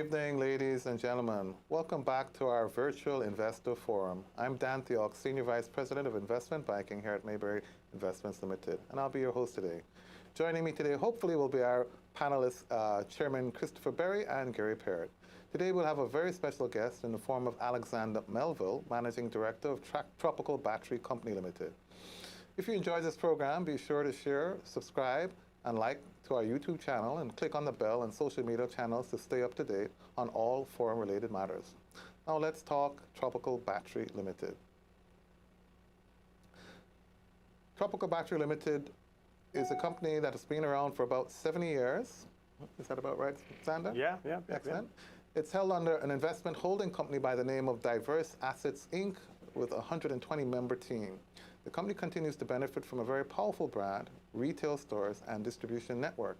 evening, ladies and gentlemen. Welcome back to our virtual investor forum. I'm Dan Theok, Senior Vice President of Investment Banking here at Mayberry Investments Limited, and I'll be your host today. Joining me today, hopefully, will be our panelists, Chairman Christopher Berry and Gary Parrott. Today, we'll have a very special guest in the form of Alexander Melville, Managing Director of Tropical Battery Company Limited. If you enjoyed this program, be sure to share, subscribe, and like to our YouTube channel and click on the bell and social media channels to stay up to date on all forum-related matters. Now let's talk Tropical Battery Limited. Tropical Battery Limited is a company that has been around for about 70 years. Is that about right, Sander? Yeah. Excellent. It's held under an investment holding company by the name of Diverse Assets, Inc., with a 120-member team. The company continues to benefit from a very powerful brand, retail stores, and distribution network.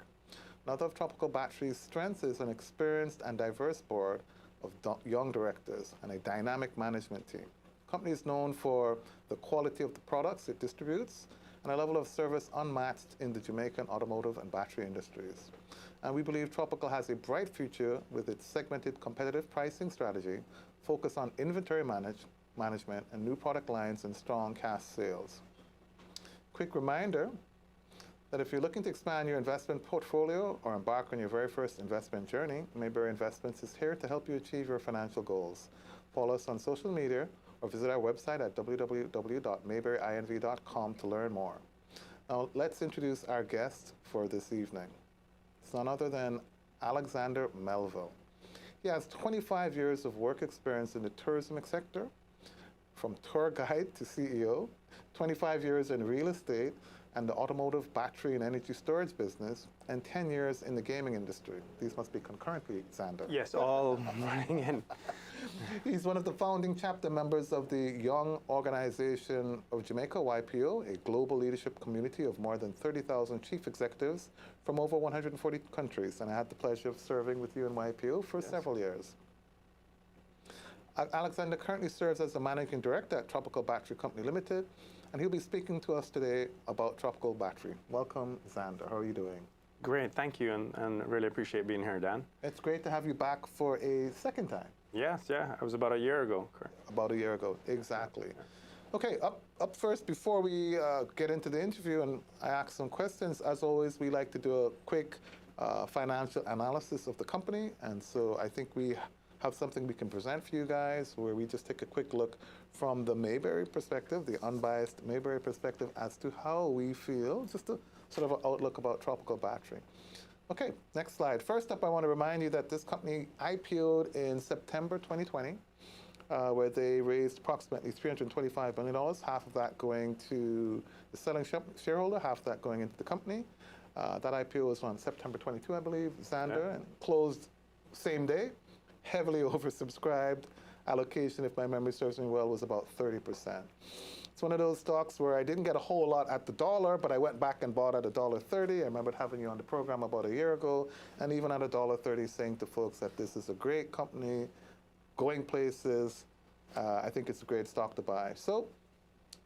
Another of Tropical Battery's strengths is an experienced and diverse board of young directors and a dynamic management team. The company is known for the quality of the products it distributes and a level of service unmatched in the Jamaican automotive and battery industries. And we believe Tropical has a bright future with its segmented competitive pricing strategy, focused on inventory management and new product lines and strong cash sales. Quick reminder that if you're looking to expand your investment portfolio or embark on your very first investment journey, Mayberry Investments is here to help you achieve your financial goals. Follow us on social media or visit our website at www.mayberryinv.com to learn more. Now let's introduce our guest for this evening. It's none other than Alexander Melville. He has 25 years of work experience in the tourism sector, from tour guide to CEO, 25 years in real estate and the automotive, battery, and energy storage business, and 10 years in the gaming industry. These must be concurrently, Sander. Yes, all running in. He's one of the founding chapter members of the Young Organization of Jamaica, YPO, a global leadership community of more than 30,000 chief executives from over 140 countries. And I had the pleasure of serving with you in YPO for several years. Alexander currently serves as the Managing Director at Tropical Battery Company Limited, and he'll be speaking to us today about Tropical Battery. Welcome, Xander. How are you doing? Great, thank you, and really appreciate being here, Dan. It's great to have you back for a second time. Yes, it was about a year ago. About a year ago, exactly. Okay, up first, before we get into the interview and I ask some questions, as always, we like to do a quick financial analysis of the company, and so I think we have something we can present for you guys where we just take a quick look from the Mayberry perspective, the unbiased Mayberry perspective, as to how we feel, just a sort of an outlook about Tropical Battery. Okay, next slide. First up, I want to remind you that this company IPO'd in September 2020, where they raised approximately $325 million, half of that going to the selling shareholder, half of that going into the company. That IPO was on September 22, I believe, Xander, and closed same day. Heavily oversubscribed. Allocation, if my memory serves me well, was about 30%. It's one of those stocks where I didn't get a whole lot at the dollar, but I went back and bought at $1.30. I remember having you on the program about a year ago, and even at $1.30 saying to folks that this is a great company, going places. I think it's a great stock to buy. So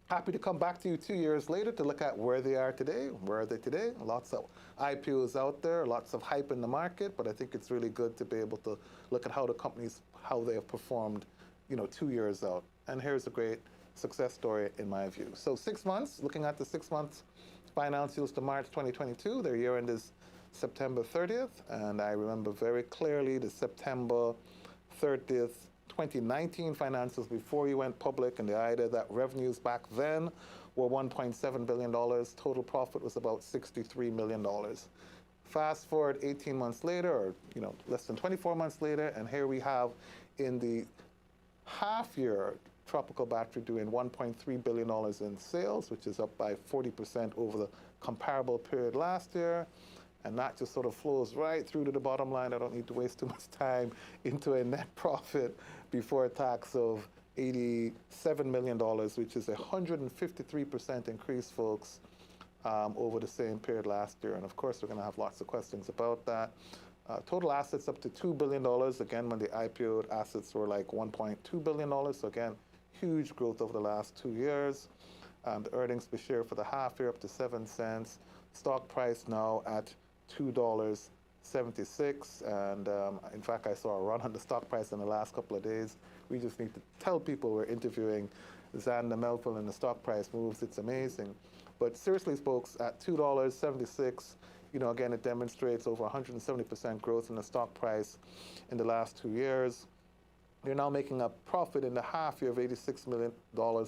happy to come back to you 2 years later to look at where they are today. Where are they today? Lots of IPOs out there, lots of hype in the market, but I think it's really good to be able to look at how the companies, how they have performed, 2 years out. And here's a great success story in my view. So 6 months, looking at the 6 months financials to March 2022, their year end is September 30th, and I remember very clearly the September 30th 2019 financials before you went public, and the idea that revenues back then were $1.7 billion. Total profit was about $63 million. Fast forward 18 months later, or less than 24 months later, and here we have in the half year Tropical Battery doing $1.3 billion in sales, which is up by 40% over the comparable period last year. And that just sort of flows right through to the bottom line. I don't need to waste too much time into a net profit before tax of $87 million, which is a 153% increase, folks, over the same period last year. And of course, we're going to have lots of questions about that. Total assets up to $2 billion. Again, when the IPO'd, assets were like $1.2 billion. So again, huge growth over the last 2 years. The earnings per share for the half year up to 7 cents. Stock price now at $2 76, and in fact, I saw a run on the stock price in the last couple of days. We just need to tell people we're interviewing Alexander Melville and the stock price moves. It's amazing. But seriously, folks, at $2.76, again, it demonstrates over 170% growth in the stock price in the last 2 years. They're now making a profit in the half year of $86 million,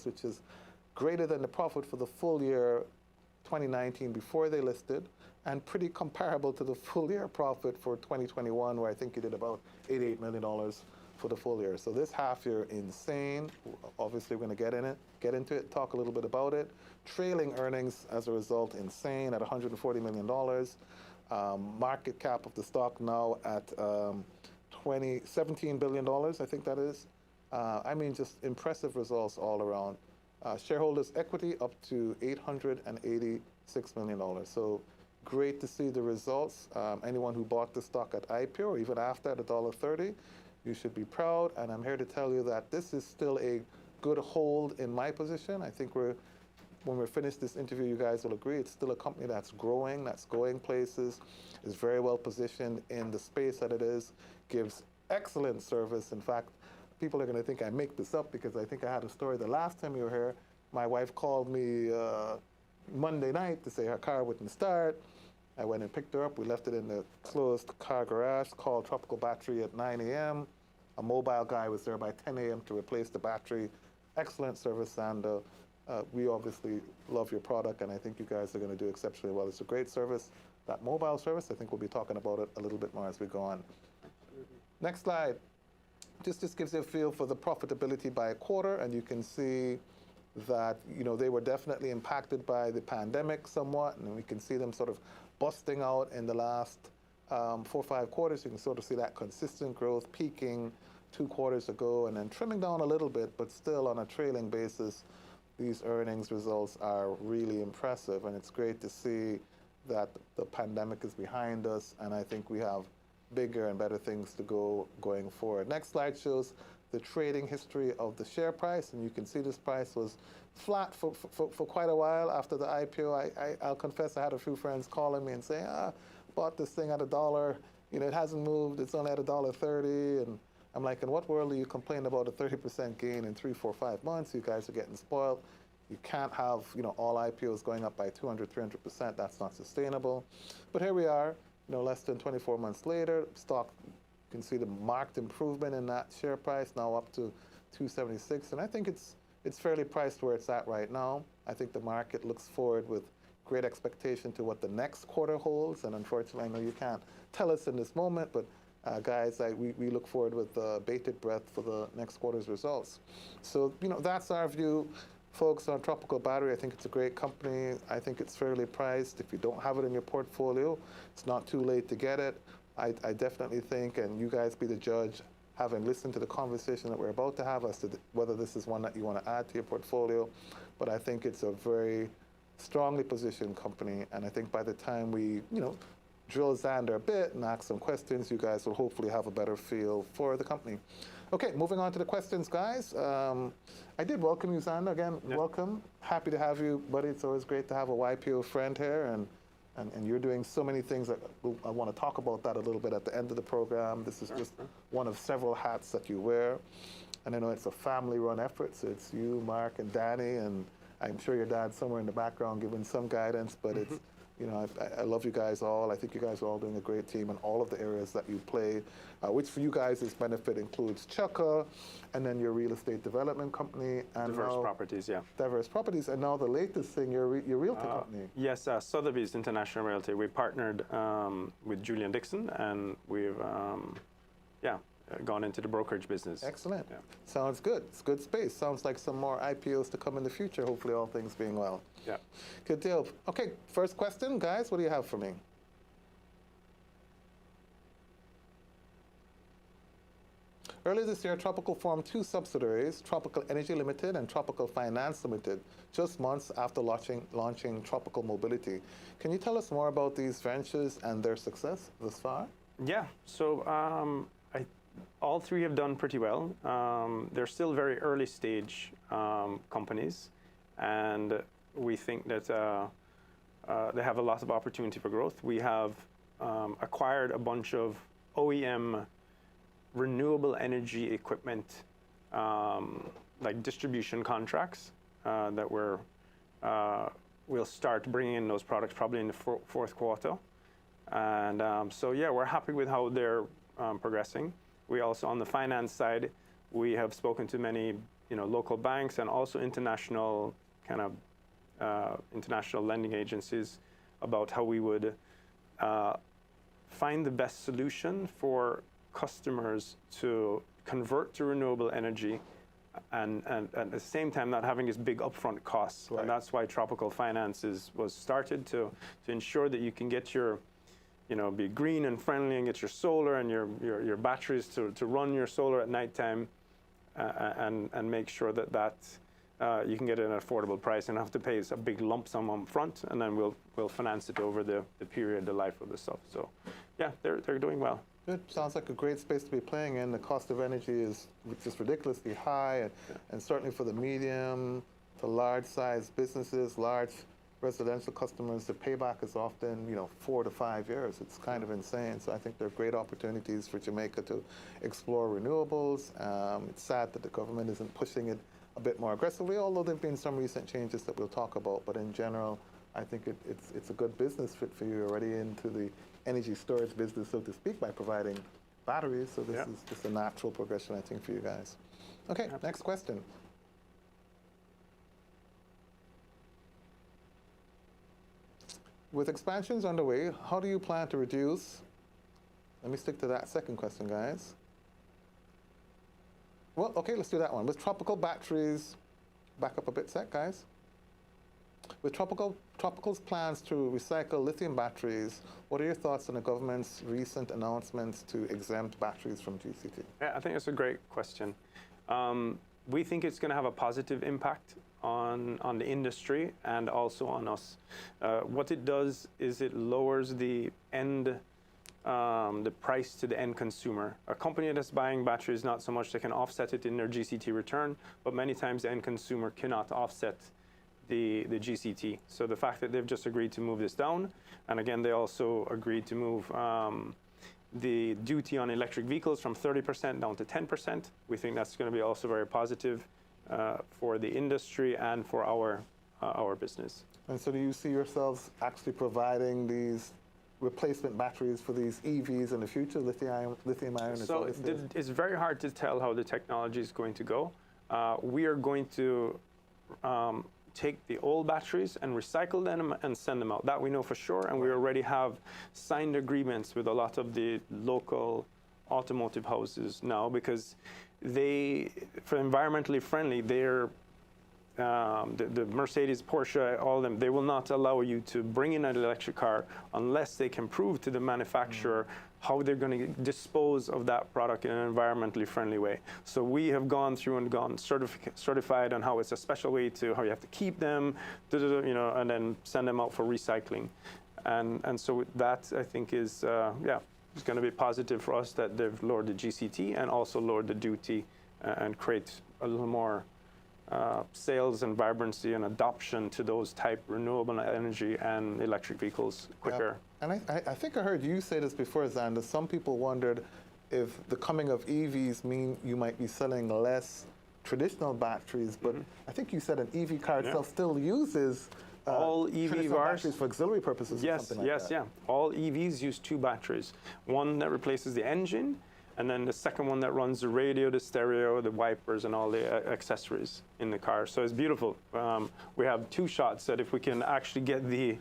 which is greater than the profit for the full year 2019 before they listed, and pretty comparable to the full year profit for 2021, where I think you did about $88 million for the full year. So this half year, insane. Obviously, we're going to get into it, talk a little bit about it. Trailing earnings, as a result, insane at $140 million. Market cap of the stock now at $17 billion, I think that is. I mean, just impressive results all around. Shareholders' equity up to $886 million. So great to see the results. Anyone who bought the stock at IPO or even after at $1.30, you should be proud. And I'm here to tell you that this is still a good hold in my position. I think when we're finished this interview, you guys will agree it's still a company that's growing, that's going places, is very well positioned in the space that it is, gives excellent service. In fact, people are going to think I make this up because I think I had a story the last time you were here. My wife called me Monday night to say her car wouldn't start. I went and picked her up. We left it in the closed car garage, called Tropical Battery at 9 a.m. A mobile guy was there by 10 a.m. to replace the battery. Excellent service, and we obviously love your product, and I think you guys are going to do exceptionally well. It's a great service. That mobile service, I think we'll be talking about it a little bit more as we go on. Next slide. Just gives you a feel for the profitability by a quarter, and you can see that they were definitely impacted by the pandemic somewhat, and we can see them sort of busting out in the last 4 or 5 quarters. You can sort of see that consistent growth peaking 2 quarters ago and then trimming down a little bit, but still on a trailing basis, these earnings results are really impressive, and it's great to see that the pandemic is behind us, and I think we have bigger and better things to go going forward. Next slide shows the trading history of the share price, and you can see this price was flat for quite a while after the IPO. I'll confess I had a few friends calling me and saying, bought this thing at $1, it hasn't moved, it's only at $1.30, and I'm like, in what world are you complaining about a 30% gain in 3, 4, 5 months? You guys are getting spoiled. You can't have all IPOs going up by 200, 300%. That's not sustainable. But here we are, less than 24 months later, stock, you can see the marked improvement in that share price, now up to 276, and I think it's fairly priced where it's at right now. I think the market looks forward with great expectation to what the next quarter holds, and unfortunately, I know you can't tell us in this moment, but guys, we look forward with bated breath for the next quarter's results. So, that's our view, folks, on Tropical Battery. I think it's a great company. I think it's fairly priced. If you don't have it in your portfolio, it's not too late to get it. I definitely think, and you guys be the judge, having listened to the conversation that we're about to have as to whether this is one that you want to add to your portfolio. But I think it's a very strongly positioned company, and I think by the time we, drill Xander a bit and ask some questions, you guys will hopefully have a better feel for the company. Okay, moving on to the questions, guys. I did welcome you, Xander. Again, yeah. Welcome. Happy to have you, buddy. It's always great to have a YPO friend here, and you're doing so many things that I want to talk about that a little bit at the end of the program. This is just one of several hats that you wear, and I know it's a family-run effort, so it's you, Mark, and Danny, and I'm sure your dad's somewhere in the background giving some guidance, but it's, I love you guys all. I think you guys are all doing a great team in all of the areas that you play, which for you guys, this benefit includes Chukka, and then your real estate development company. And Diverse Properties, yeah. Diverse Properties, and now the latest thing, your realty company. Yes, Sotheby's International Realty. We partnered with Julian Dixon, and we've, gone into the brokerage business. Excellent. Yeah. Sounds good. It's good space. Sounds like some more IPOs to come in the future, hopefully all things being well. Yeah. Good deal. Okay, first question, guys, what do you have for me? Earlier this year, Tropical formed 2 subsidiaries, Tropical Energy Limited and Tropical Finance Limited, just months after launching Tropical Mobility. Can you tell us more about these ventures and their success thus far? Yeah, so all 3 have done pretty well. They're still very early stage companies, and we think that they have a lot of opportunity for growth. We have acquired a bunch of OEM renewable energy equipment, like distribution contracts that we'll start bringing in those products probably in the fourth quarter. And so yeah, we're happy with how they're progressing. We also, on the finance side, we have spoken to many local banks and also international international lending agencies about how we would find the best solution for customers to convert to renewable energy and at the same time not having this big upfront costs. Right. And that's why Tropical Finance was started to ensure that you can get your, be green and friendly and get your solar and your batteries to run your solar at nighttime and make sure that you can get it at an affordable price and have to pay a big lump sum up front, and then we'll finance it over the period, the life of the stuff. So yeah, they're doing well. Good. Sounds like a great space to be playing in. The cost of energy is just ridiculously high, and certainly for the medium to large size businesses, large residential customers, the payback is often 4 to 5 years. It's kind of insane. So I think there are great opportunities for Jamaica to explore renewables. It's sad that the government isn't pushing it a bit more aggressively, although there have been some recent changes that we'll talk about. But in general, I think it's a good business fit for you. You're already into the energy storage business, so to speak, by providing batteries. So this is just a natural progression, I think, for you guys. Okay, next question. With expansions underway, how do you plan to reduce? Let me stick to that second question, guys. Well, okay, let's do that one. With tropical batteries, back up a bit sec, guys. With Tropical's plans to recycle lithium batteries, what are your thoughts on the government's recent announcements to exempt batteries from GCT? Yeah, I think it's a great question. We think it's going to have a positive impact on the industry and also on us. What it does is it lowers the price to the end consumer. A company that's buying batteries, not so much they can offset it in their GCT return, but many times the end consumer cannot offset the GCT. So the fact that they've just agreed to move this down, and again, they also agreed to move the duty on electric vehicles from 30% down to 10%. We think that's going to be also very positive for the industry and for our business. And so do you see yourselves actually providing these replacement batteries for these EVs in the future, lithium ion? So it's very hard to tell how the technology is going to go. We are going to take the old batteries and recycle them and send them out. That we know for sure, and we already have signed agreements with a lot of the local automotive houses now, because for environmentally friendly, they're the Mercedes, Porsche, all of them, they will not allow you to bring in an electric car unless they can prove to the manufacturer how they're going to dispose of that product in an environmentally friendly way. So we have gone through and gone certified on how it's a special way to how you have to keep them, and then send them out for recycling. And so that, I think, is it's going to be positive for us that they've lowered the GCT and also lowered the duty and create a little more sales and vibrancy and adoption to those type renewable energy and electric vehicles quicker. Yeah. And I think I heard you say this before, Xander. Some people wondered if the coming of EVs mean you might be selling less traditional batteries, but I think you said an EV car itself still uses all EV batteries for auxiliary purposes. Yes, or something like that. yeah. All EVs use 2 batteries. One that replaces the engine, and then the second one that runs the radio, the stereo, the wipers, and all the accessories in the car. So it's beautiful. We have 2 shots that if we can actually get the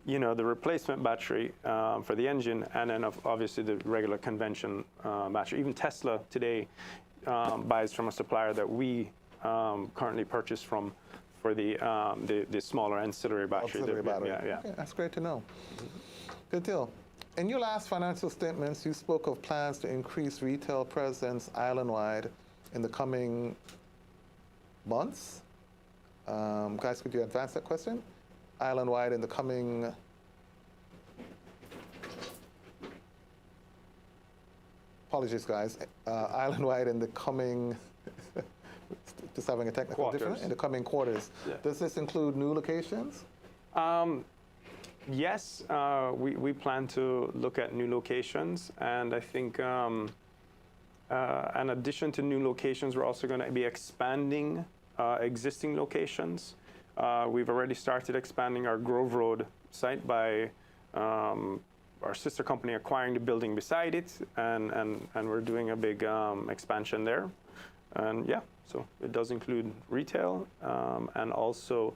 replacement battery for the engine, and then obviously the regular convention battery. Even Tesla today buys from a supplier that we currently purchase from for the smaller ancillary battery. Yeah. Okay, that's great to know. Good deal. In your last financial statements, you spoke of plans to increase retail presence island-wide in the coming months. Guys, could you advance that question? Island-wide in the coming... Apologies, guys. Island-wide in the coming... just having a technical difference. In the coming quarters. Yeah. Does this include new locations? Yes, we plan to look at new locations, and I think in addition to new locations, we're also going to be expanding existing locations. We've already started expanding our Grove Road site by our sister company acquiring the building beside it, and we're doing a big expansion there. And yeah, so it does include retail and also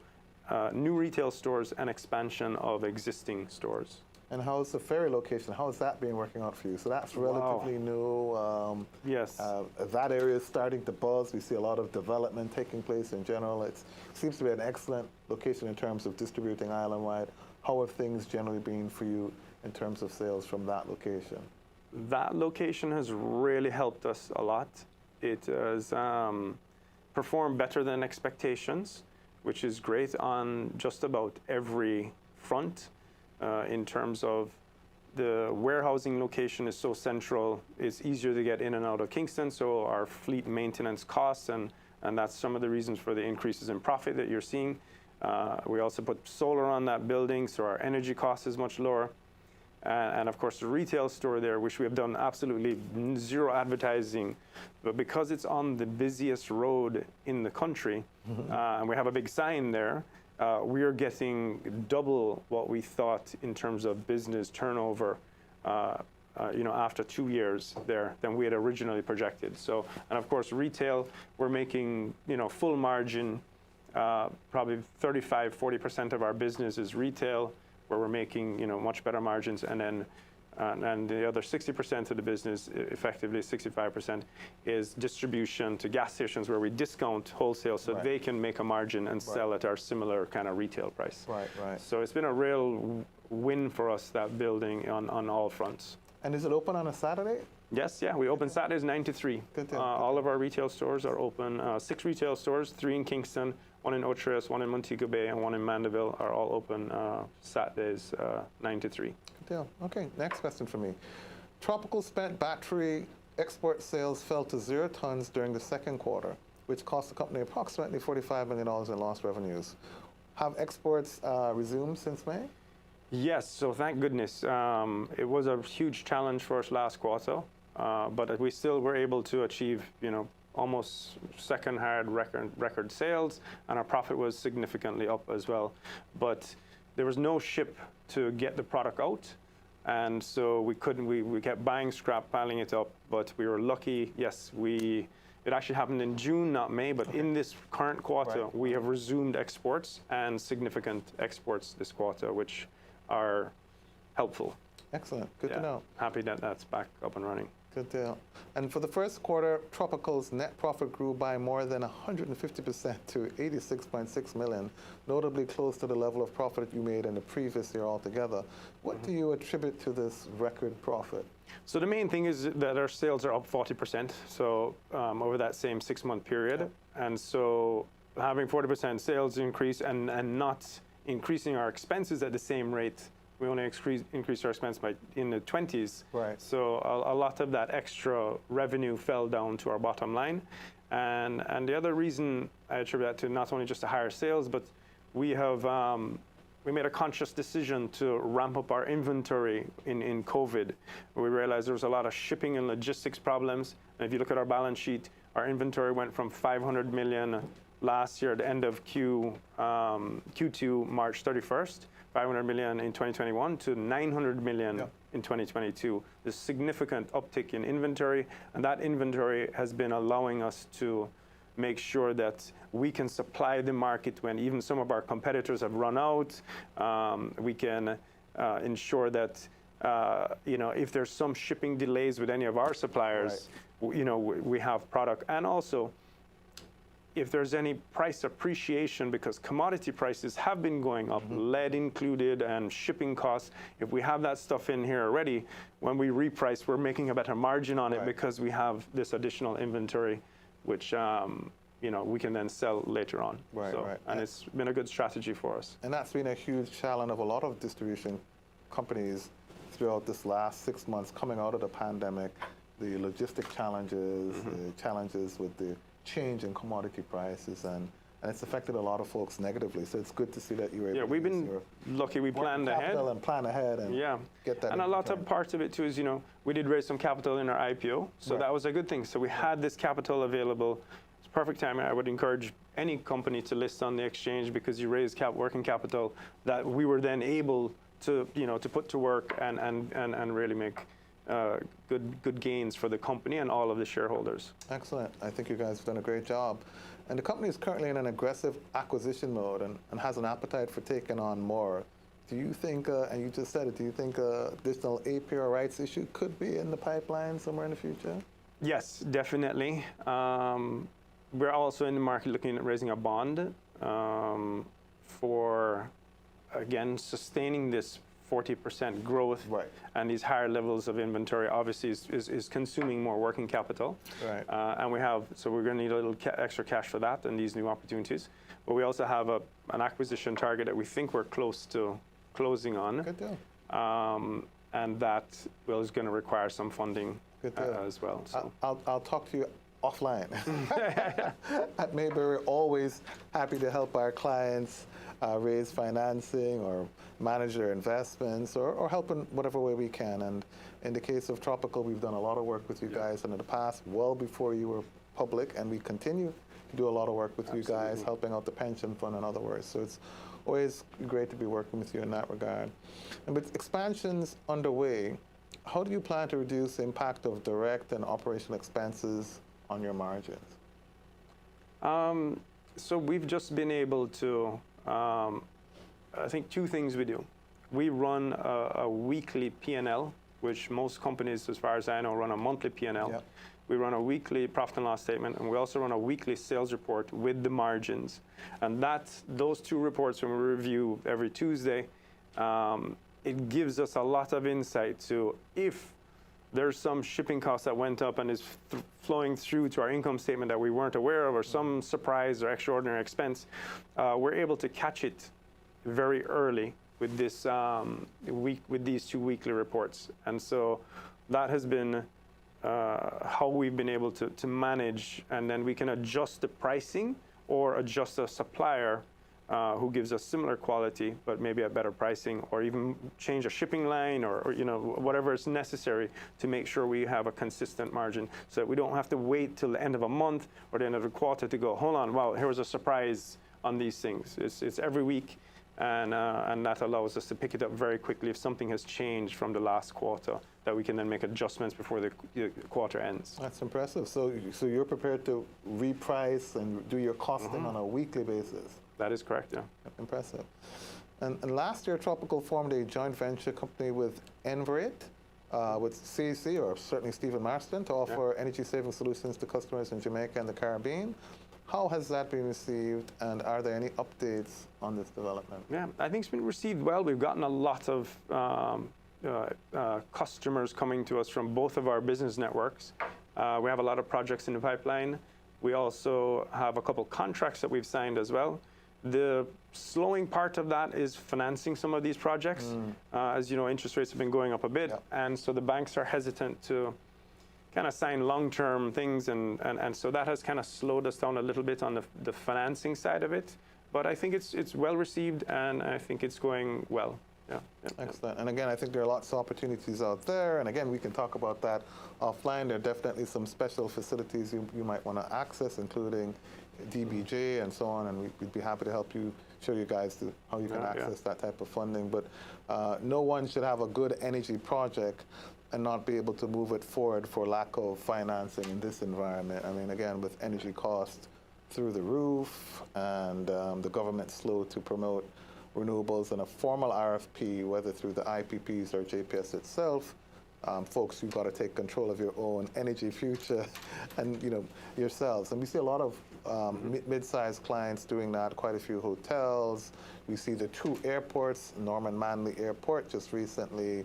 new retail stores and expansion of existing stores. And how's the ferry location? How has that been working out for you? So that's relatively new. Yes. That area is starting to buzz. We see a lot of development taking place in general. It seems to be an excellent location in terms of distributing island-wide. How have things generally been for you in terms of sales from that location? That location has really helped us a lot. It has performed better than expectations, which is great on just about every front. In terms of the warehousing location is so central, it's easier to get in and out of Kingston, so our fleet maintenance costs, and that's some of the reasons for the increases in profit that you're seeing. We also put solar on that building, so our energy cost is much lower. And of course, the retail store there, which we have done absolutely zero advertising, but because it's on the busiest road in the country, and we have a big sign there, we are getting double what we thought in terms of business turnover, after 2 years there than we had originally projected. So, and of course, retail, we're making, full margin, probably 35–40% of our business is retail, where we're making, much better margins, and then and the other 60% of the business, effectively 65%, is distribution to gas stations where we discount wholesale so they can make a margin and sell at our similar kind of retail price. Right. So it's been a real win for us, that building, on all fronts. And is it open on a Saturday? Yes, yeah, we open Saturdays 9 to 3. All of our retail stores are open. 6 retail stores, 3 in Kingston, 1 in Otres, 1 in Montego Bay, and 1 in Mandeville are all open Saturdays 9 to 3. Good deal. Okay, next question for me. Tropical spent battery export sales fell to 0 tons during the second quarter, which cost the company approximately $45 million in lost revenues. Have exports resumed since May? Yes, so thank goodness. It was a huge challenge for us last quarter, but we still were able to achieve, almost second hard record sales, and our profit was significantly up as well. But there was no ship to get the product out, and so we kept buying scrap, piling it up, but we were lucky. Yes, it actually happened in June, not May, but in this current quarter, we have resumed exports, and significant exports this quarter, which are helpful. Excellent. Good to know. Happy that that's back up and running. Good deal. And for the first quarter, Tropical's net profit grew by more than 150% to $86.6 million, notably close to the level of profit you made in the previous year altogether. What do you attribute to this record profit? So the main thing is that our sales are up 40%, so over that same 6-month period. And so having 40% sales increase and not increasing our expenses at the same rate, we only increased our expense by in the 20s. So a lot of that extra revenue fell down to our bottom line. And the other reason I attribute that to not only just the higher sales, but we made a conscious decision to ramp up our inventory in COVID. We realized there was a lot of shipping and logistics problems. And if you look at our balance sheet, our inventory went from $500 million last year at the end of Q2, March 31st, $500 million in 2021 to $900 million in 2022. There's significant uptick in inventory, and that inventory has been allowing us to make sure that we can supply the market when even some of our competitors have run out. We can ensure that if there's some shipping delays with any of our suppliers, we have product. And also, if there's any price appreciation, because commodity prices have been going up, lead included and shipping costs, if we have that stuff in here already, when we reprice, we're making a better margin on it because we have this additional inventory, which we can then sell later on. And it's been a good strategy for us. And that's been a huge challenge of a lot of distribution companies throughout this last 6 months coming out of the pandemic, the logistic challenges, the challenges with the change in commodity prices, and and it's affected a lot of folks negatively. So it's good to see that you were able Yeah, to we've use been your lucky. We planned ahead. capital and plan ahead and Yeah, get that. and a in lot return. of parts of it too is, we did raise some capital in our IPO, so Right. that was a good thing. So we had this capital available. It's perfect timing. I would encourage any company to list on the exchange because you raise working capital that we were then able to, to put to work and really make good gains for the company and all of the shareholders. Excellent. I think you guys have done a great job. And the company is currently in an aggressive acquisition mode and has an appetite for taking on more. Do you think, and you just said it, do you think additional APR rights issue could be in the pipeline somewhere in the future? Yes, definitely. We're also in the market looking at raising a bond for, again, sustaining this 40% growth. Right. And these higher levels of inventory obviously is consuming more working capital. Right. And we're going to need a little extra cash for that and these new opportunities. But we also have an acquisition target that we think we're close to closing on. Good deal. And that is going to require some funding Good deal. as well. So. I'll talk to you offline. At Mayberry, always happy to help our clients raise financing or manage their investments or help in whatever way we can. And in the case of Tropical, we've done a lot of work with you guys in the past, well before you were public, and we continue to do a lot of work with you guys, helping out the pension fund, in other words. So it's always great to be working with you in that regard. And with expansions underway, how do you plan to reduce the impact of direct and operational expenses on your margins? So we've just been able to, I think two things we do. We run a weekly P&L, which most companies, as far as I know, run a monthly P&L. Yep. We run a weekly profit and loss statement, and we also run a weekly sales report with the margins. And those two reports, when we review every Tuesday, it gives us a lot of insight to if there's some shipping cost that went up and is flowing through to our income statement that we weren't aware of, or some surprise or extraordinary expense, we're able to catch it very early with this with these two weekly reports. And so that has been how we've been able to manage, and then we can adjust the pricing or adjust a supplier who gives us similar quality but maybe at better pricing, or even change a shipping line or whatever is necessary to make sure we have a consistent margin, so that we don't have to wait till the end of a month or the end of a quarter to go, hold on, wow, here was a surprise on these things. It's every week, and that allows us to pick it up very quickly if something has changed from the last quarter, that we can then make adjustments before the quarter ends. That's impressive. So you're prepared to reprice and do your costing on a weekly basis? That is correct, yeah. Impressive. And last year, Tropical formed a joint venture company with Enverit, with CEC, or certainly Stephen Marston, to offer energy-saving solutions to customers in Jamaica and the Caribbean. How has that been received, and are there any updates on this development? Yeah, I think it's been received well. We've gotten a lot of customers coming to us from both of our business networks. We have a lot of projects in the pipeline. We also have a couple contracts that we've signed as well. The slowing part of that is financing some of these projects. As you know, interest rates have been going up a bit, and so the banks are hesitant to kind of sign long-term things, and so that has kind of slowed us down a little bit on the financing side of it. But I think it's well received, and I think it's going well. Yeah. Excellent. And again, I think there are lots of opportunities out there. And again, we can talk about that offline. There are definitely some special facilities you might want to access, including DBJ and so on. And we'd be happy to help you, show you guys how you can access that type of funding. But no one should have a good energy project and not be able to move it forward for lack of financing in this environment. I mean, again, with energy costs through the roof and the government slow to promote renewables in a formal RFP, whether through the IPPs or JPS itself, folks, you've got to take control of your own energy future and yourselves. And we see a lot of mid-sized clients doing that, quite a few hotels. We see the two airports, Norman Manley Airport just recently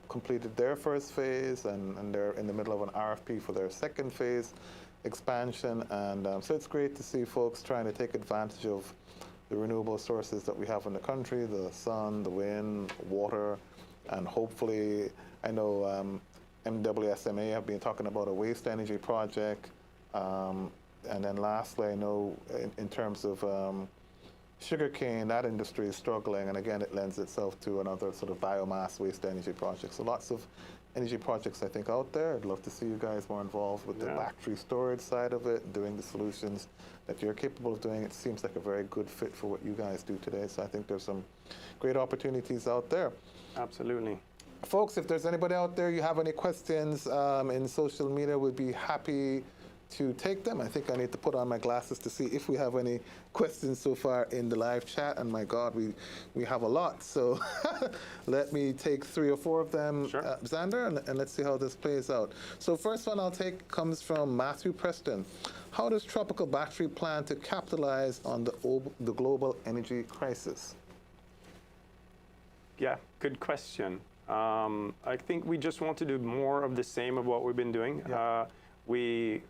completed their first phase, and they're in the middle of an RFP for their second phase expansion. And so it's great to see folks trying to take advantage of the renewable sources that we have in the country, the sun, the wind, water, and hopefully, I know MWSMA have been talking about a waste energy project And then lastly, I know in terms of sugarcane, that industry is struggling, and again, it lends itself to another sort of biomass waste energy project. So lots of energy projects, I think, out there. I'd love to see you guys more involved with the battery storage side of it, doing the solutions that you're capable of doing. It seems like a very good fit for what you guys do today. So I think there's some great opportunities out there. Absolutely. Folks, if there's anybody out there, you have any questions in social media, we'd be happy to take them. I think I need to put on my glasses to see if we have any questions so far in the live chat. And my God, we have a lot. So let me take 3 or 4 of them, sure. Xander, and let's see how this plays out. So first one I'll take comes from Matthew Preston. How does Tropical Battery plan to capitalize on the global energy crisis? Yeah, good question. I think we just want to do more of the same of what we've been doing. Yeah. We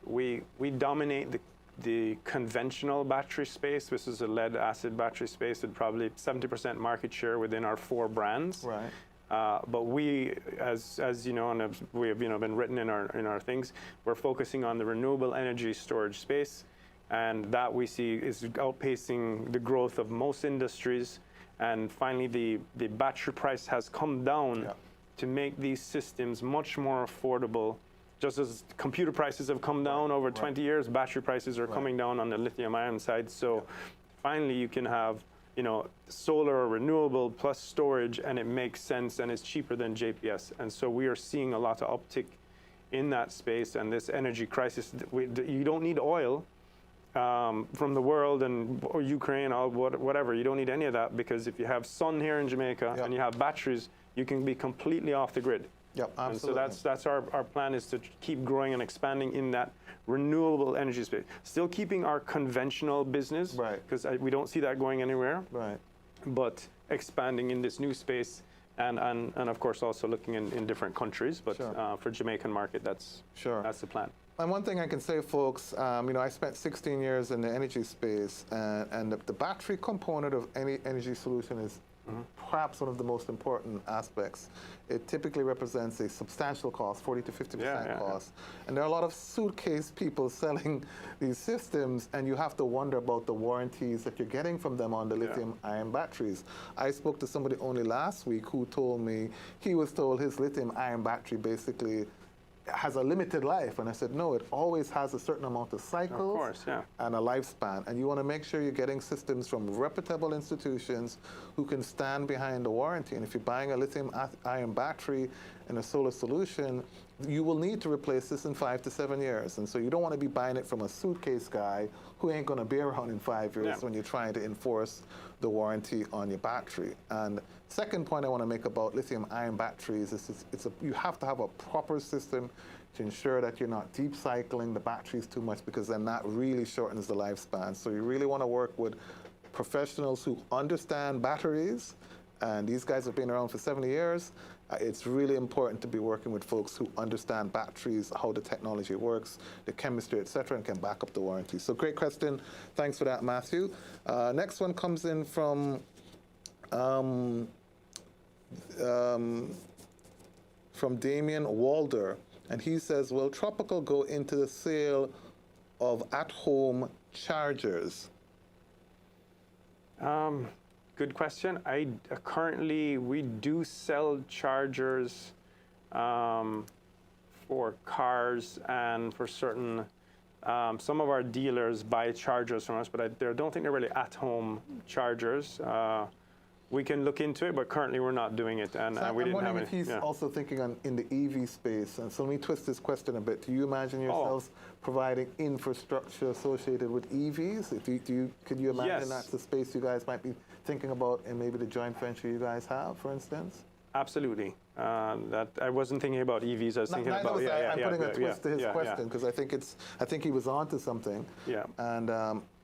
dominate the conventional battery space. This is a lead acid battery space with probably 70% market share within our 4 brands. Right. But we, as you know, and we have been written in our things, we're focusing on the renewable energy storage space, and that we see is outpacing the growth of most industries. And finally, the battery price has come down to make these systems much more affordable. Just as computer prices have come down over 20 years, battery prices are coming down on the lithium-ion side. So finally, you can have solar or renewable plus storage, and it makes sense, and it's cheaper than JPS. And so we are seeing a lot of uptick in that space. And this energy crisis, you don't need oil from the world or Ukraine or whatever. You don't need any of that, because if you have sun here in Jamaica and you have batteries, you can be completely off the grid. Yep, absolutely. And so that's our plan, is to keep growing and expanding in that renewable energy space. Still keeping our conventional business, because we don't see that going anywhere. Right. But expanding in this new space, and of course also looking in different countries. But for Jamaican market, that's the plan. And one thing I can say, folks, I spent 16 years in the energy space, and the battery component of any energy solution is perhaps one of the most important aspects. It typically represents a substantial cost, 40 to 50% cost. And there are a lot of suitcase people selling these systems, and you have to wonder about the warranties that you're getting from them on the lithium-ion batteries. I spoke to somebody only last week who told me he was told his lithium-ion battery basically has a limited life, and I said, no, it always has a certain amount of cycles and a lifespan, and you want to make sure you're getting systems from reputable institutions who can stand behind the warranty. And if you're buying a lithium-ion battery and a solar solution, you will need to replace this in 5 to 7 years, and so you don't want to be buying it from a suitcase guy who ain't going to be around in 5 years when you're trying to enforce the warranty on your battery. And second point I want to make about lithium-ion batteries is you have to have a proper system to ensure that you're not deep cycling the batteries too much, because then that really shortens the lifespan. So you really want to work with professionals who understand batteries, and these guys have been around for 70 years. It's really important to be working with folks who understand batteries, how the technology works, the chemistry, etc., and can back up the warranty. So great question. Thanks for that, Matthew. Next one comes in from Damien Walder, and he says, will Tropical go into the sale of at-home chargers? Good question. Currently, we do sell chargers for cars and for certain. Some of our dealers buy chargers from us, but I don't think they're really at-home chargers. We can look into it, but currently we're not doing it, and so we didn't have any. I'm wondering if he's also thinking in the EV space. And so let me twist this question a bit. Do you imagine yourselves providing infrastructure associated with EVs? Could you imagine that's the space you guys might be thinking about, and maybe the joint venture you guys have, for instance? Absolutely. That I wasn't thinking about EVs. I was thinking about I'm putting a twist to his question, because I think he was onto something. Yeah. And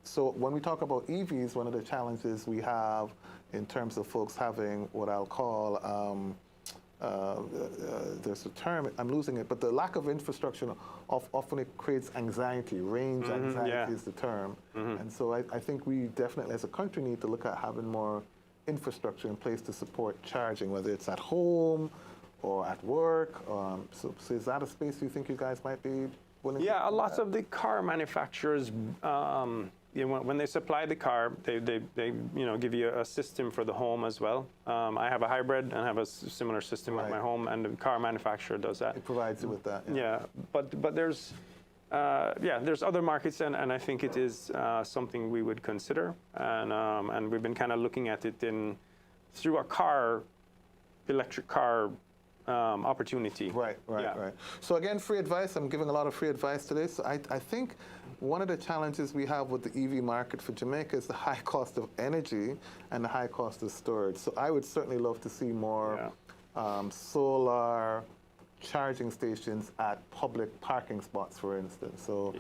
so when we talk about EVs, one of the challenges we have in terms of folks having what I'll call, there's a term, I'm losing it, but the lack of infrastructure often it creates anxiety. Range anxiety is the term. And so I think we definitely as a country need to look at having more infrastructure in place to support charging, whether it's at home or at work. So is that a space you think you guys might be Yeah, lots of the car manufacturers, when they supply the car, they give you a system for the home as well. I have a hybrid and have a similar system at my home, and the car manufacturer does that. It provides you with that. Yeah, but there's other markets, and I think it is something we would consider, and we've been kind of looking at it through a electric car opportunity. Right. So again, free advice. I'm giving a lot of free advice today. So I think one of the challenges we have with the EV market for Jamaica is the high cost of energy and the high cost of storage. So I would certainly love to see more solar charging stations at public parking spots, for instance. So,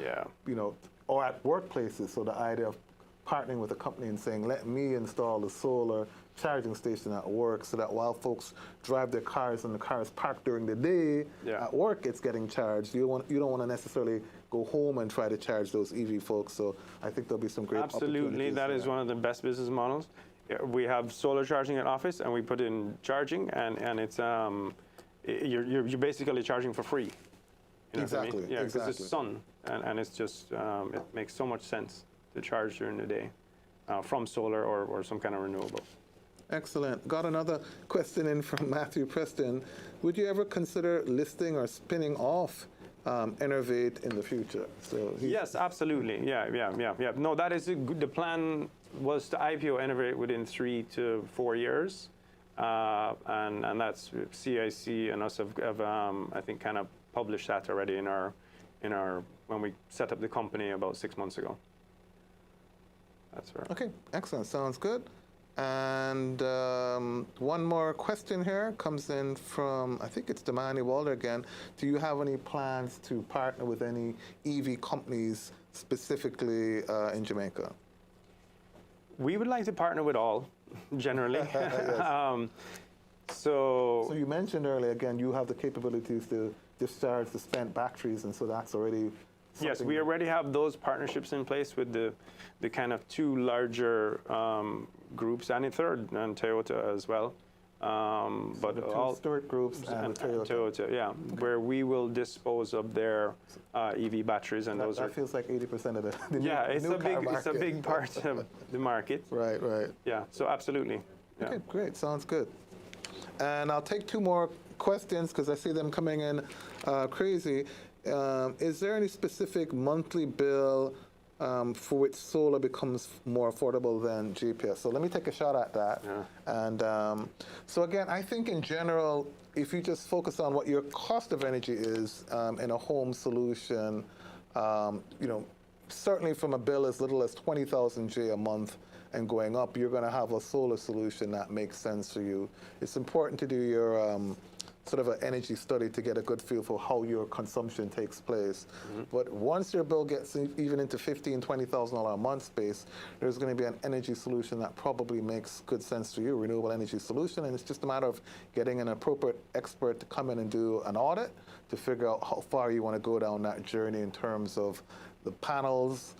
or at workplaces. So the idea of partnering with a company and saying, let me install a solar charging station at work, so that while folks drive their cars and the car is parked during the day, at work it's getting charged. You don't want to necessarily go home and try to charge those EV folks. So I think there'll be some great Absolutely, that is one of the best business models. We have solar charging at office, and we put in charging, and it's you're basically charging for free. You know exactly. What I mean? Yeah, because exactly. it's sun, and it's just it makes so much sense to charge during the day from solar or some kind of renewable. Excellent. Got another question in from Matthew Preston. Would you ever consider listing or spinning off Innovate in the future? So yes, absolutely. Yeah. No, that is the plan was to IPO Innovate within 3 to 4 years, and that's CIC and us have I think kind of published that already in our when we set up the company about 6 months ago. That's right. Okay, excellent. Sounds good. And one more question here comes in from, I think it's Damani Walder again. Do you have any plans to partner with any EV companies specifically in Jamaica? We would like to partner with all, generally. So you mentioned earlier, again, you have the capabilities to discharge the spent batteries, and so that's already something. Yes, we already have those partnerships in place with the kind of 2 larger groups, and a third, and Toyota as well. But the all Stewart groups and Toyota, where we will dispose of their EV batteries, and those that feels like 80% of the new, it's new it's a big part of the market. Right. Yeah, so absolutely. Yeah. Okay, great, sounds good. And I'll take 2 more questions because I see them coming in crazy. Is there any specific monthly bill for which solar becomes more affordable than GPS? So let me take a shot at that. Yeah. And so again, I think in general, if you just focus on what your cost of energy is in a home solution, certainly from a bill as little as 20,000 J a month and going up, you're going to have a solar solution that makes sense for you. It's important to do your sort of an energy study to get a good feel for how your consumption takes place. But once your bill gets even into $15,000, $20,000 a month space, there's going to be an energy solution that probably makes good sense to you, renewable energy solution, and it's just a matter of getting an appropriate expert to come in and do an audit to figure out how far you want to go down that journey in terms of the panels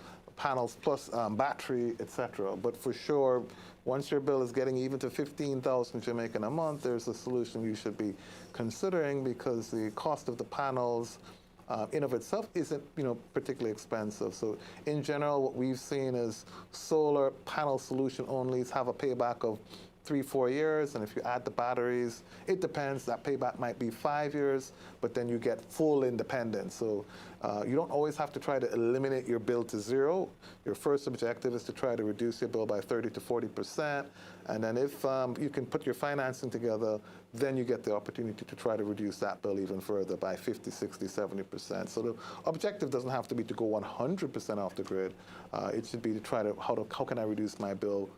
plus battery, etc. But for sure, once your bill is getting even to 15,000 Jamaican a month, there's a solution you should be considering, because the cost of the panels in of itself isn't particularly expensive. So in general, what we've seen is solar panel solution onlys have a payback of 3-4 years, and if you add the batteries, it depends. That payback might be 5 years, but then you get full independence. So you don't always have to try to eliminate your bill to zero. Your first objective is to try to reduce your bill by 30 to 40%, and then if you can put your financing together, then you get the opportunity to try to reduce that bill even further by 50, 60, 70%. So the objective doesn't have to be to go 100% off the grid. It should be to try to, how can I reduce my bill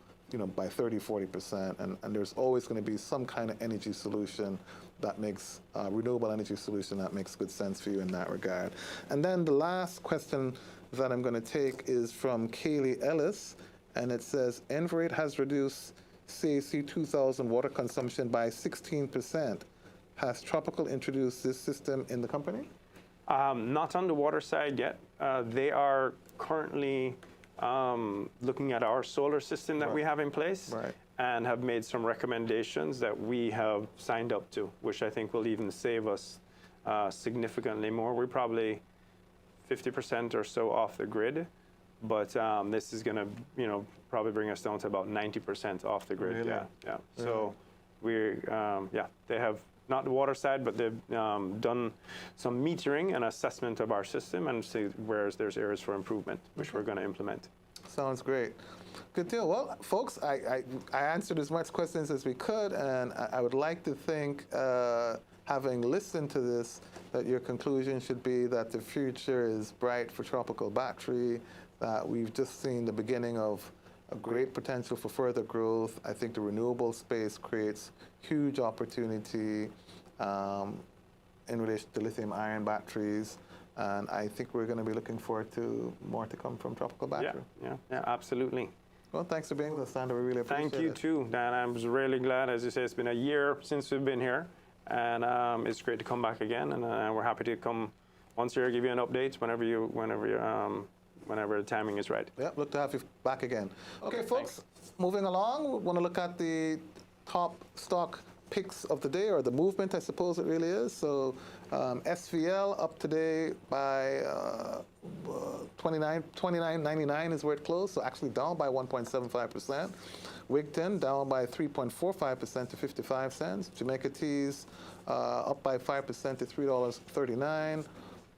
by 30, 40%, and there's always going to be some kind of energy solution that makes, renewable energy solution that makes good sense for you in that regard. And then the last question that I'm going to take is from Kaylee Ellis, and it says, Enverate has reduced CAC 2000 water consumption by 16%. Has Tropical introduced this system in the company? Not on the water side yet. They are currently looking at our solar system that we have in place, and have made some recommendations that we have signed up to, which I think will even save us significantly more. We're probably 50% or so off the grid, but this is going to, probably bring us down to about 90% off the grid. Really? Yeah, yeah. So we're, they have not the water side, but they've done some metering and assessment of our system and see where there's areas for improvement, which we're going to implement. Sounds great. Good deal. Well, folks, I answered as much questions as we could, and I would like to think, having listened to this, that your conclusion should be that the future is bright for tropical battery, that we've just seen the beginning of a great potential for further growth. I think the renewable space creates huge opportunity in relation to lithium-ion batteries. And I think we're going to be looking forward to more to come from tropical battery. Yeah, absolutely. Well, thanks for being with us, Sandra. We really appreciate it. Thank you too, Dan. I was really glad. As you say, it's been a year since we've been here, and it's great to come back again. And we're happy to come once a year, give you an update whenever the timing is right. Yeah, look to have you back again. Okay, folks, moving along, we want to look at the top stock picks of the day, or the movement, I suppose it really is. So SVL up today by 29.99 is where it closed, so actually down by 1.75%. Wigton down by 3.45% to 55 cents. Jamaica Teas up by 5% to $3.39.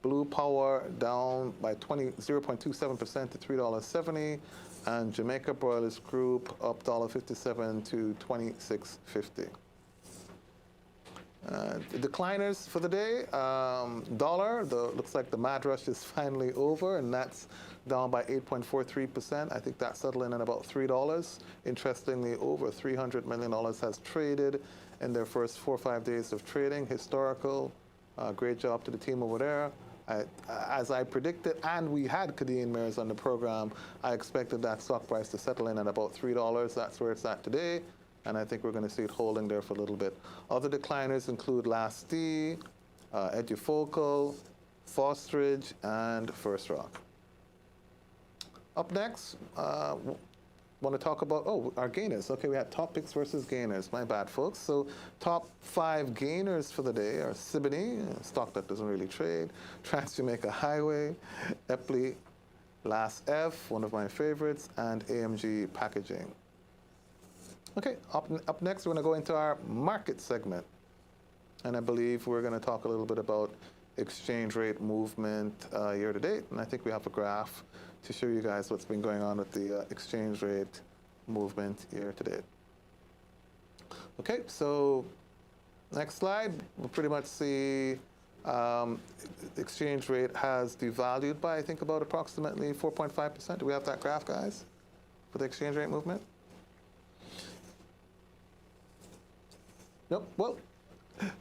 Blue Power down by 0.27% to $3.70. And Jamaica Broilers Group up $1.57 to $26.50. The decliners for the day, dollar, looks like the mad rush is finally over, and that's down by 8.43%. I think that settled in at about $3. Interestingly, over $300 million has traded in their first 4 or 5 days of trading. Historical, great job to the team over there. As I predicted, and we had Kadeen Mears on the program, I expected that stock price to settle in at about $3. That's where it's at today. And I think we're going to see it holding there for a little bit. Other decliners include Last D, Edufocal, Fostridge, and First Rock. Up next, want to talk about, our gainers. Okay, we had top picks versus gainers. My bad, folks. So top 5 gainers for the day are Siboney, a stock that doesn't really trade, Trans Jamaica Highway, Epley, Last F, one of my favorites, and AMG Packaging. Okay, up next, we're going to go into our market segment. And I believe we're going to talk a little bit about exchange rate movement year to date. And I think we have a graph to show you guys what's been going on with the exchange rate movement year to date. Okay, so next slide, we'll pretty much see the exchange rate has devalued by, I think, about approximately 4.5%. Do we have that graph, guys, for the exchange rate movement? Nope. Well,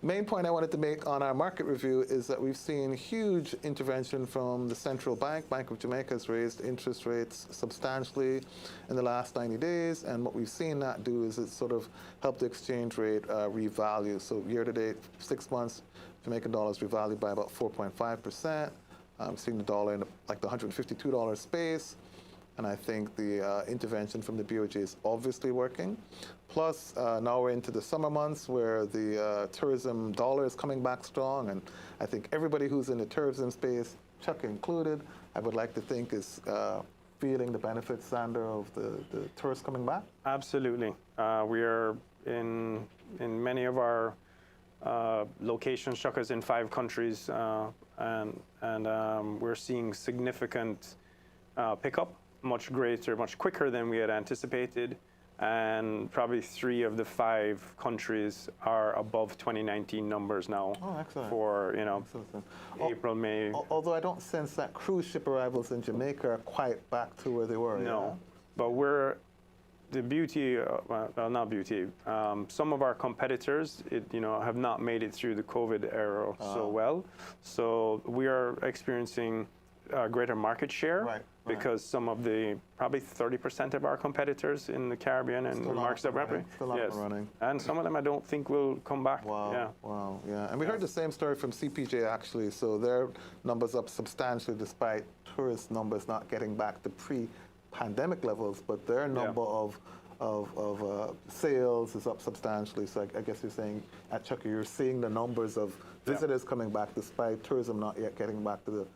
main point I wanted to make on our market review is that we've seen huge intervention from the central bank. Bank of Jamaica has raised interest rates substantially in the last 90 days. And what we've seen that do is it sort of helped the exchange rate revalue. So year to date, 6 months, Jamaican dollars revalued by about 4.5%. We've seen the dollar in like the $152 space. And I think the intervention from the BOJ is obviously working. Plus, now we're into the summer months where the tourism dollar is coming back strong. And I think everybody who's in the tourism space, Chuck included, I would like to think is feeling the benefits, Sander, of the tourists coming back. Absolutely. We are in many of our locations, Chuck is in 5 countries, and we're seeing significant pickup. Much greater, much quicker than we had anticipated, and probably 3 of the 5 countries are above 2019 numbers now. Oh, excellent. For Excellent. April, May. Although I don't sense that cruise ship arrivals in Jamaica are quite back to where they were. No, but the beauty, well, not beauty. Some of our competitors, have not made it through the COVID era so well. So we are experiencing greater market share. Right. Because some of probably 30% of our competitors in the Caribbean and the markets that we're running, and some of them I don't think will come back. Wow, yeah. Wow, yeah. And we heard the same story from CPJ actually. So their numbers up substantially despite tourist numbers not getting back to pre-pandemic levels, but their number of sales is up substantially. So I guess you're saying at Chucky, you're seeing the numbers of visitors coming back despite tourism not yet getting back to the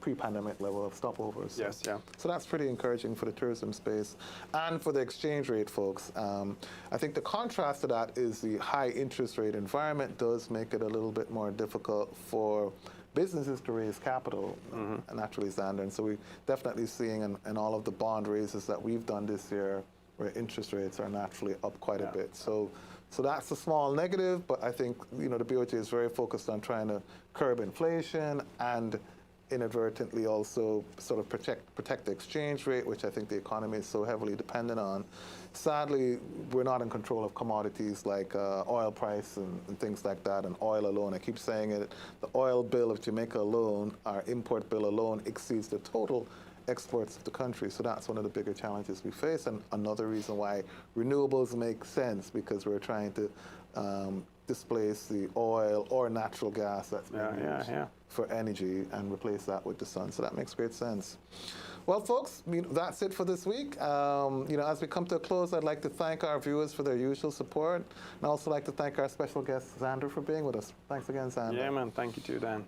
pre-pandemic level of stopovers. Yes, yeah. So that's pretty encouraging for the tourism space and for the exchange rate, folks. I think the contrast to that is the high interest rate environment does make it a little bit more difficult for businesses to raise capital, naturally, Xander. And so we're definitely seeing in all of the bond raises that we've done this year where interest rates are naturally up quite a bit. So that's a small negative, but I think the BOJ is very focused on trying to curb inflation and inadvertently also sort of protect the exchange rate, which I think the economy is so heavily dependent on. Sadly, we're not in control of commodities like oil price and things like that, and oil alone. I keep saying it, the oil bill of Jamaica alone, our import bill alone, exceeds the total exports of the country. So that's one of the bigger challenges we face, and another reason why renewables make sense, because we're trying to displace the oil or natural gas that's being used for energy and replace that with the sun. So that makes great sense. Well, folks, that's it for this week. As we come to a close, I'd like to thank our viewers for their usual support, and I'd also like to thank our special guest, Xander, for being with us. Thanks again, Xander. Yeah, man. Thank you too, Dan.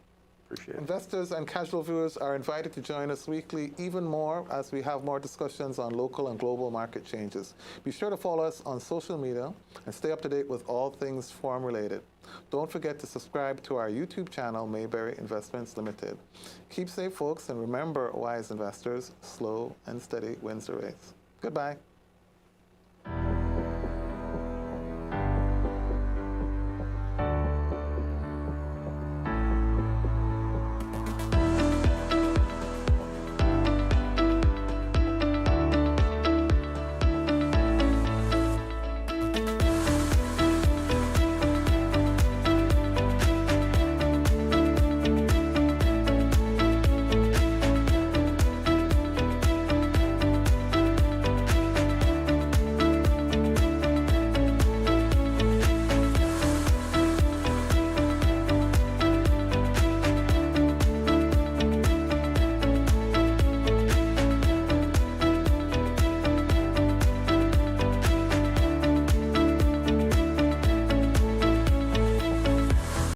Appreciate it. Investors and casual viewers are invited to join us weekly, even more as we have more discussions on local and global market changes. Be sure to follow us on social media and stay up to date with all things forum related. Don't forget to subscribe to our YouTube channel, Mayberry Investments Limited. Keep safe, folks, and remember, wise investors, slow and steady wins the race. Goodbye.